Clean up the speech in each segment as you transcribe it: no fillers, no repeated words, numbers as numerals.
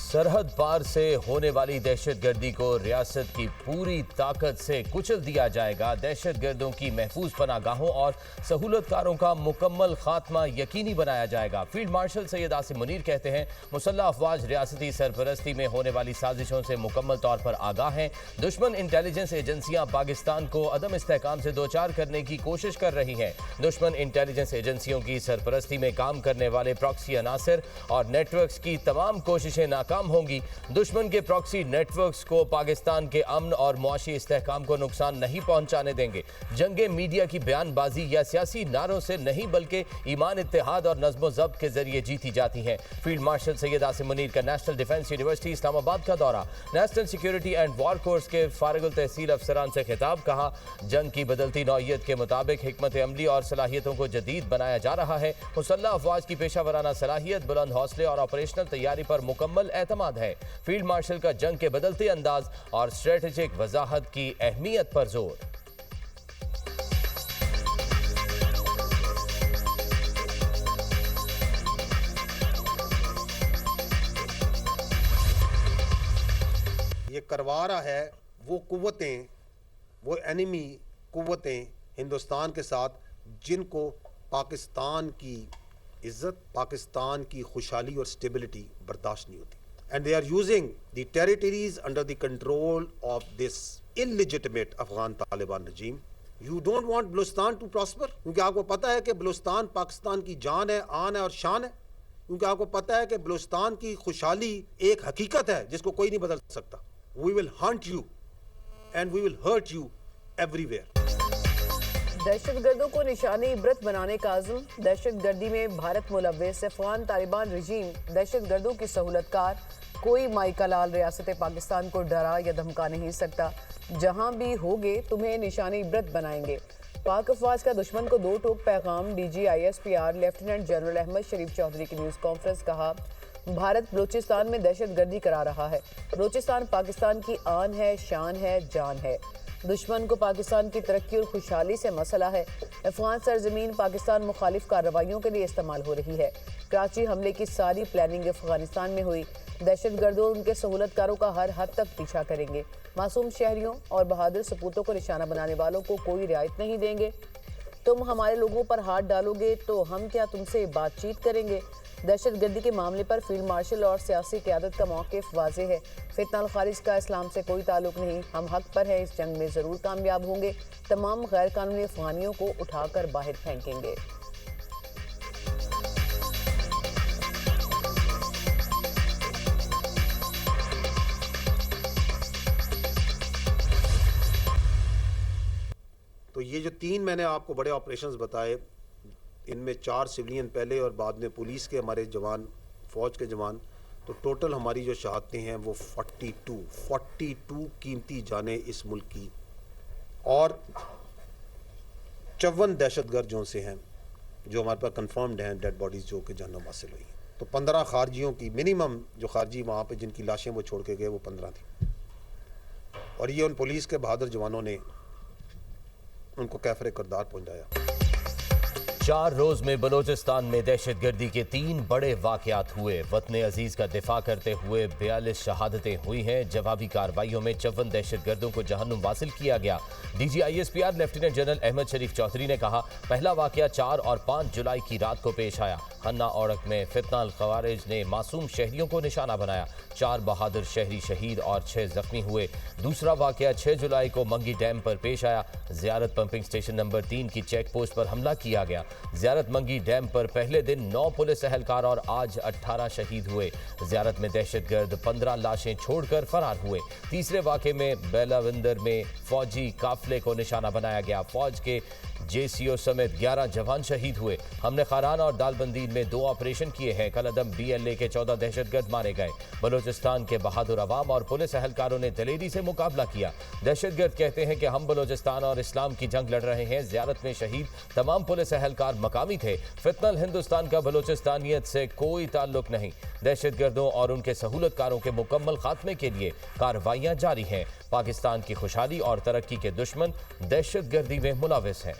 सरहद पार से होने वाली दहशतगर्दी को रियासत की पूरी ताकत से कुचल दिया जाएगा। दहशतगर्दों की महफूज पनागाहों और सहूलतकारों का मुकम्मल खात्मा यकीनी बनाया जाएगा। फील्ड मार्शल सैयद आसिम मुनीर कहते हैं, मुसल्लह अफवाज रियासती सरपरस्ती में होने वाली साजिशों से मुकम्मल तौर पर आगाह हैं। दुश्मन इंटेलिजेंस एजेंसियां पाकिस्तान को अदम इस्तेहकाम से दो चार करने की कोशिश कर रही हैं। दुश्मन इंटेलिजेंस एजेंसियों की सरपरस्ती में काम करने वाले प्रॉक्सी अनासर और नेटवर्क्स की तमाम कोशिशें नाकाम होंगी। दुश्मन के प्रॉक्सी नेटवर्क्स को पाकिस्तान के अमन और मुआशी इस्तेहकाम को नुकसान नहीं पहुंचाने देंगे। जंगे मीडिया की बयानबाजी या सियासी नारों से नहीं बल्कि ईमान, इत्तेहाद और नज़्म ज़ब्त के जरिए जीती जाती हैं। फील्ड मार्शल सैयद आसिम मुनीर का नेशनल डिफेंस यूनिवर्सिटी इस्लामाबाद का दौरा। National security and war course के फारिगुल तहसील अफसरान से खिताब। कहा, जंग की बदलती नौइयत के मुताबिक हिकमत अमली और सलाहियतों को जदीद बनाया जा रहा है। मुसल्लह अफवाज की पेशा वराना सलाहियत, बुलंद हौसले और ऑपरेशनल तैयारी पर मुकम्मल एतमाद है। फील्ड मार्शल का जंग के बदलते अंदाज और स्ट्रेटेजिक वजाहत की अहमियत पर जोर। ये करवा रहा है वो कुव्वतें, वो एनिमी कुव्वतें हिंदुस्तान के साथ जिनको पाकिस्तान की इज्जत, पाकिस्तान की खुशहाली और स्टेबिलिटी बर्दाश्त नहीं होती। And they are using the territories under the control of this illegitimate Afghan Taliban regime. You don't want Balochistan to prosper, क्योंकि आपको पता है कि बलूचिस्तान पाकिस्तान की जान है, आन है और शान है। क्योंकि आपको पता है कि बलूचिस्तान की खुशहाली एक हकीकत है जिसको कोई नहीं बदल सकता। We will hunt you and we will hurt you everywhere. दहशतगर्दों को निशाने इबरत बनाने का आज़म। दहशतगर्दी में भारत मुलव्वस। अफगान तालिबान रजीम दहशतगर्दों की सहूलतकार। कोई माइका लाल रियासत पाकिस्तान को डरा या धमका नहीं सकता। जहां भी होगे तुम्हें निशाने इबरत बनाएंगे। पाक अफवाज का दुश्मन को दो टोक पैगाम। DGISPR लेफ्टिनेंट जनरल अहमद शरीफ चौधरी की न्यूज़ कॉन्फ्रेंस। कहा, भारत बलूचिस्तान में दहशतगर्दी करा रहा है। बलूचिस्तान पाकिस्तान की आन है, शान है, जान है। दुश्मन को पाकिस्तान की तरक्की और खुशहाली से मसला है। अफगान सरजमीन पाकिस्तान मुखालिफ कार्रवाइयों के लिए इस्तेमाल हो रही है। कराची हमले की सारी प्लानिंग अफगानिस्तान में हुई। दहशतगर्दों और उनके सहूलतकारों का हर हद तक पीछा करेंगे। मासूम शहरियों और बहादुर सपूतों को निशाना बनाने वालों को कोई रियायत नहीं देंगे। तुम हमारे लोगों पर हाथ डालोगे तो हम क्या तुमसे बातचीत करेंगे। दहशतगर्दी के मामले पर फील्ड मार्शल और सियासी क़यादत का मौक़िफ़ वाज़ेह है। फितना खारिज का इस्लाम से कोई ताल्लुक़ नहीं। हम हक़ पर हैं, इस जंग में ज़रूर कामयाब होंगे। तमाम गैर कानूनी अफ़गानियों को उठाकर बाहर फेंकेंगे। तो ये जो तीन मैंने आपको बड़े ऑपरेशंस बताए, इनमें 4 सिविलियन पहले और बाद में पुलिस के हमारे जवान, फ़ौज के जवान, तो टोटल हमारी जो शहादतें हैं वो 42 कीमती जानें इस मुल्क की, और 54 दहशतगर्द जो से हैं जो हमारे पास कंफर्म्ड हैं डेड बॉडीज़ जो कि जानों हासिल हुई। तो 15 खारजियों की मिनिमम जो खारजी वहाँ पे जिनकी लाशें वो छोड़ के गए वो 15 थी। और ये उन पुलिस के बहादुर जवानों ने उनको कैफरे किरदार पहुँचाया। 4 रोज में बलोचिस्तान में दहशतगर्दी के 3 बड़े वाकयात हुए। वतन अजीज का दिफा करते हुए 42 शहादतें हुई हैं। जवाबी कार्रवाइयों में 54 दहशतगर्दों को जहन्नुम वासिल किया गया। DGISPR लेफ्टिनेंट जनरल अहमद शरीफ चौधरी ने कहा, पहला वाकया 4 और 5 जुलाई की रात को पेश आया। हन्ना औड़क में फितना अल खवारिज ने मासूम शहरियों को निशाना बनाया। 4 बहादुर शहरी शहीद और 6 जख्मी हुए। दूसरा वाकया 6 जुलाई को मंगी डैम पर पेश आया। ज़ियारत पंपिंग स्टेशन नंबर 3 की चेक पोस्ट पर हमला किया गया। ज़ियारत मंगी डैम पर पहले दिन 9 पुलिस एहलकार और आज 18 शहीद हुए। ज़ियारत में दहशतगर्द 15 लाशें छोड़कर फरार हुए। तीसरे वाक़े में बेलाविंदर में फौजी काफिले को निशाना बनाया गया। फौज के JCO समेत 11 जवान शहीद हुए। हमने खारान और दालबंदी में 2 ऑपरेशन किए हैं। कल अदम BLA के 14 दहशतगर्द मारे गए। बलूचिस्तान के बहादुर अवाम और पुलिस एहलकारों ने दलेरी से मुकाबला किया। दहशतगर्द कहते हैं कि हम बलूचिस्तान और इस्लाम की जंग लड़ रहे हैं। ज़ियारत में शहीद तमाम पुलिस एहलकार मकामी थे। फितनल हिंदुस्तान का बलूचिस्तानियत से कोई ताल्लुक नहीं। दहशतगर्दों और उनके सहूलतकारों के मुकम्मल खात्मे के लिए कार्रवाइयाँ जारी हैं। पाकिस्तान की खुशहाली और तरक्की के दुश्मन दहशतगर्दी में मुलव्वस हैं।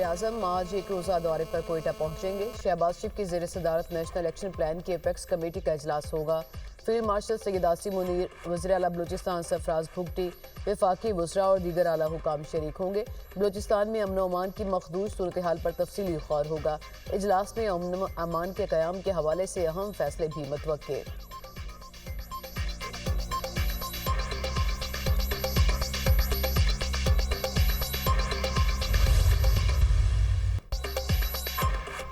वज़ीर-ए-आज़म आज एक रोज़ा दौरे पर कोयटा पहुंचेंगे। शहबाज शरीफ की ज़ेर सदारत नेशनल एक्शन प्लान की एपेक्स कमेटी का इजलास होगा। फील्ड मार्शल सैयद आसिम मुनीर, वज़ीर आला बलूचिस्तान सरफराज भुगटी, वफाकी वज़रा और दीगर आला हुकाम शरीक होंगे। बलूचिस्तान में अमन अमान की मखदूश सूरत हाल पर तफसीली गौर होगा। इजलास में अमन अमान के क़याम के हवाले से अहम फैसले भी मुतवक्के।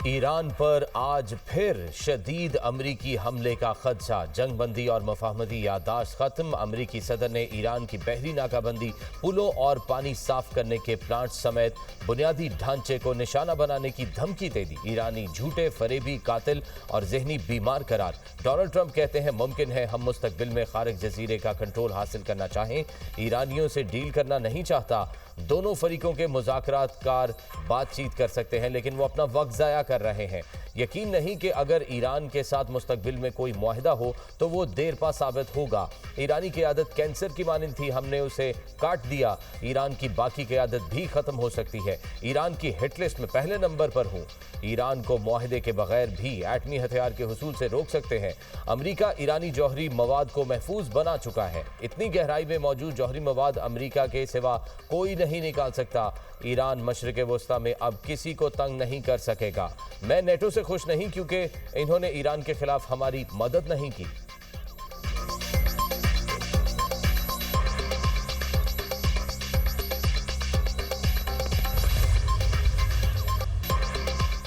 ईरान पर आज फिर शदीद अमरीकी हमले का खदशा। जंगबंदी और मुफाहमती याददाश्त खत्म। अमरीकी सदर ने ईरान की बहरी नाकाबंदी, पुलों और पानी साफ करने के प्लांट समेत बुनियादी ढांचे को निशाना बनाने की धमकी दे दी। ईरानी झूठे, फरेबी, कातिल और जहनी बीमार करार। डोनाल्ड ट्रंप कहते हैं मुमकिन है हम मुस्तकबिल में खारिज जजीरे का कंट्रोल हासिल करना चाहें। ईरानियों से डील करना नहीं चाहता। दोनों फरीकों के मुज़ाकरातकार बातचीत कर सकते हैं, लेकिन वो अपना वक्त ज़ाया कर रहे हैं। यकीन नहीं कि अगर ईरान के साथ मुस्तकबिल में कोई मुआहिदा हो तो वो देर पा साबित होगा। ईरानी क़यादत कैंसर की मानिंद थी, हमने उसे काट दिया। ईरान की बाकी क़यादत भी ख़त्म हो सकती है। ईरान की हिट लिस्ट में पहले नंबर पर हूँ। ईरान को मुआहिदे के बगैर भी एटमी हथियार के हुसूल से रोक सकते हैं। अमरीका ईरानी जौहरी मवाद को महफूज बना चुका है। इतनी गहराई में मौजूद जौहरी मवाद अमरीका के सिवा कोई नहीं निकाल सकता। ईरान मशरिक़ वस्ता में अब किसी को तंग नहीं कर सकेगा। मैं नेटो से खुश नहीं क्योंकि इन्होंने ईरान के खिलाफ हमारी मदद नहीं की।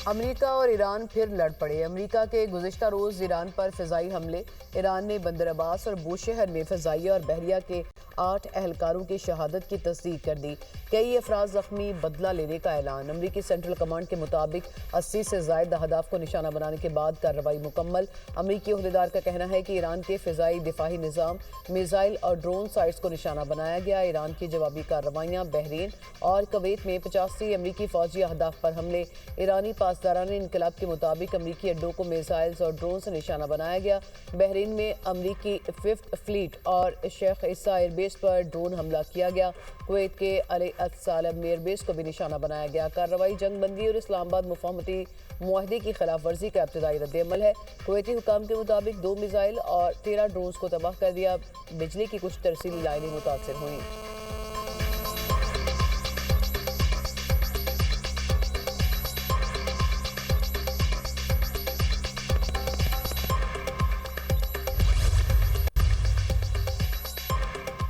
अमेरिका और ईरान फिर लड़ पड़े। अमेरिका के गुज़िश्ता रोज़ ईरान पर फ़िज़ाई हमले। ईरान ने बंदर अब्बास और बूशहर में फ़िज़ाइया और बहरिया के 8 एहलकारों की शहादत की तस्दीक कर दी। कई अफराद ज़ख्मी, बदला लेने का ऐलान। अमरीकी सेंट्रल कमांड के मुताबिक 80 से ज़ायद अहदाफ को निशाना बनाने के बाद कार्रवाई मुकम्मल। अमरीकी अहदेदार का कहना है कि ईरान के फ़िज़ाई दिफाही निज़ाम, मिसाइल और ड्रोन साइट्स को निशाना बनाया गया। ईरान की जवाबी कार्रवाइयाँ। बहरीन और कुवैत में 85 अमरीकी फ़ौजी अहदाफ पर हमले। ईरानी पासदारान इनकलाब के मुताबिक अमरीकी अड्डों को मिसाइल्स और ड्रोन से निशाना बनाया गया। बहरीन में अमरीकी 5th फ्लीट और शेख ईसा एयरबेस पर ड्रोन हमला किया गया। कुवैत के अल सालम एयरबेस को भी निशाना बनाया गया। कार्रवाई जंगबंदी और इस्लामाबाद मुफाहमती मुआहदे की खिलाफ वर्जी का इब्तदाई रद्द-ए-अमल है। कुवैती हुकाम के मुताबिक 2 मिसाइल और 13 ड्रोन्स को तबाह कर दिया। बिजली की कुछ तरसीली लाइनें मुतासर हुई।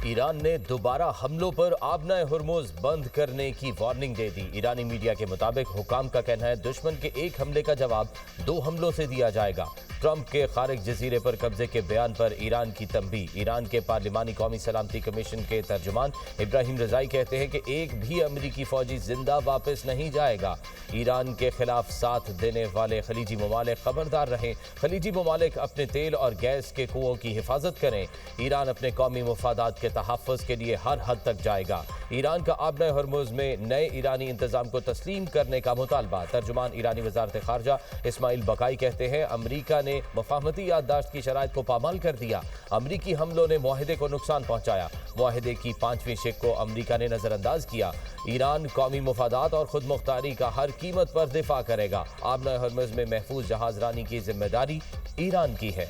ईरान ने दोबारा हमलों पर आबना हुर्मुज़ बंद करने की वार्निंग दे दी। ईरानी मीडिया के मुताबिक हुकाम का कहना है दुश्मन के एक हमले का जवाब 2 हमलों से दिया जाएगा। ट्रंप के खारिज जजीरे पर कब्जे के बयान पर ईरान की तंबीह। ईरान के पार्लिमानी कौमी सलामती कमीशन के तर्जुमान इब्राहिम रजाई कहते हैं कि एक भी अमरीकी फौजी जिंदा वापस नहीं जाएगा। ईरान के खिलाफ साथ देने वाले खलीजी ममालिक खबरदार रहें। खलीजी ममालिक अपने तेल और गैस के कुओं की हिफाजत करें। ईरान अपने कौमी मुफादात के तहफ़्फ़ुज़ के लिए हर हद तक जाएगा। ईरान का आबना हुर्मुज़ में नए ईरानी इंतजाम को तस्लीम करने का मुतालबा। तर्जुमान ईरानी वज़ारत ख़ारजा इस्माइल बकाई कहते हैं अमरीका ने मुफाहमती याददाश्त की शराइत को पामाल कर दिया। अमरीकी हमलों ने मुआहिदे को नुकसान पहुंचाया। मुआहिदे की 5वीं शिक को अमरीका ने नज़रअंदाज किया। ईरान कौमी मुफादात और खुद मुख्तारी का हर कीमत पर दिफा करेगा। आबना हुर्मुज़ में महफूज जहाज रानी की जिम्मेदारी ईरान की है।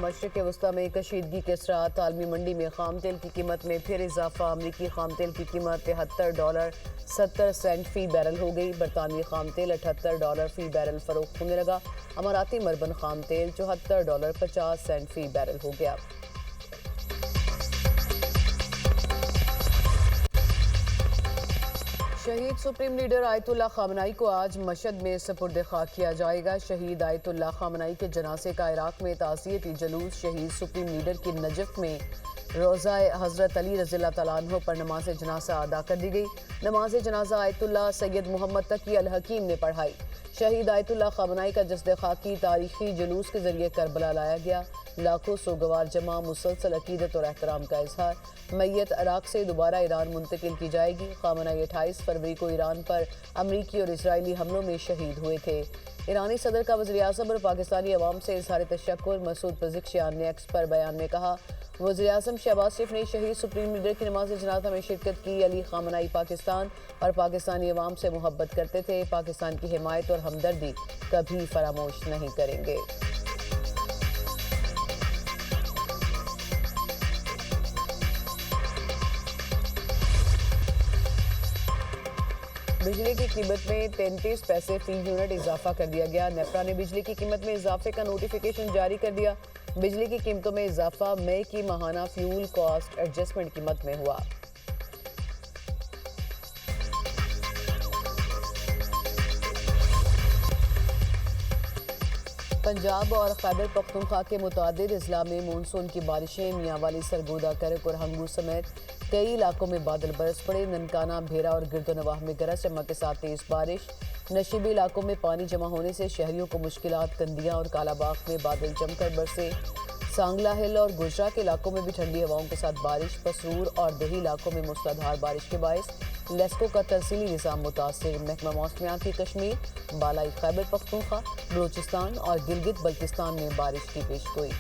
मशरिक़ वस्ता में कशीदगी के असरात। आलमी मंडी में खाम तेल की कीमत में फिर इजाफा। अमरीकी खाम तेल की कीमत $73.70 फ़ी बैरल हो गई। बरतानवी खाम तेल $78 फ़ी बैरल फरोख्त होने लगा। अमाराती मरबन खाम तेल $74.50 फ़ी बैरल हो गया। शहीद सुप्रीम लीडर आयतुल्लाह खामनाई को आज मशहद में सपुर्द खाक किया जाएगा। शहीद आयतुल्लाह खामनाई के जनाजे का इराक में ताज़ियती जलूस शहीद सुप्रीम लीडर की नजफ में रोज़ा हज़रत अली रज़ियल्लाहु तआला अन्हु पर नमाज जनाजा अदा कर दी गई। नमाज जनाजा आयतुल्लाह सैयद मोहम्मद तकी अल हकीम ने पढ़ाई। शहीद आयतुल्लाह ख़ामनाई का जस्द खाकी तारीखी जुलूस के जरिए करबला लाया गया। लाखों सोगवार जमा, मुसलसल अकीदत और एहतराम का इजहार। मैयत इराक से दोबारा ईरान मुंतकिल की जाएगी। ख़ामनाई 28 फरवरी को ईरान पर अमरीकी और इसराइली हमलों में शहीद हुए थे। ईरानी सदर का वज़ीर-ए-आज़म और पाकिस्तानी अवाम से इज़हार तशक्कुर। मसूद पज़ेश्कियान ने एक्स पर बयान में कहा, वज़ीर-ए-आज़म शहबाज शरीफ ने शहीद सुप्रीम लीडर की नमाज जनाजा में शिरकत की। अली ख़ामनाई पाकिस्तान और पाकिस्तानी अवाम से मोहब्बत करते थे। पाकिस्तान की हिमायत और हमदर्दी कभी फरामोश नहीं करेंगे। बिजली की कीमत में 33 पैसे फी यूनिट इजाफा कर दिया गया। नेपरा ने बिजली की कीमत में इजाफे का नोटिफिकेशन जारी कर दिया। बिजली की कीमतों में इजाफा मई की माहाना फ्यूल कॉस्ट एडजस्टमेंट कीमत में हुआ। पंजाब और खैबर पख्तूनख्वा के मुतादिद अजला में मानसून की बारिशें। मियांवाली, सरगोदा, करक और हंगू समेत कई इलाकों में बादल बरस पड़े। ननकाना, भेरा और गिरदोनवाह में गरज चमक के साथ तेज बारिश। नशीबी इलाकों में पानी जमा होने से शहरियों को मुश्किलात। कंदियां और कालाबाग में बादल जमकर बरसे। सांगला हिल और गुजरा के इलाकों में भी ठंडी हवाओं के साथ बारिश। पसरूर और दही इलाकों में मूसलाधार बारिश के बायस लेस्को का तरसीली निज़ाम मुतासिर। महकमा मौसमियात कश्मीर, बालाई खैबर पख्तूनख्वा, बलूचिस्तान और गिलगित बल्तिस्तान में बारिश की पेशगोई।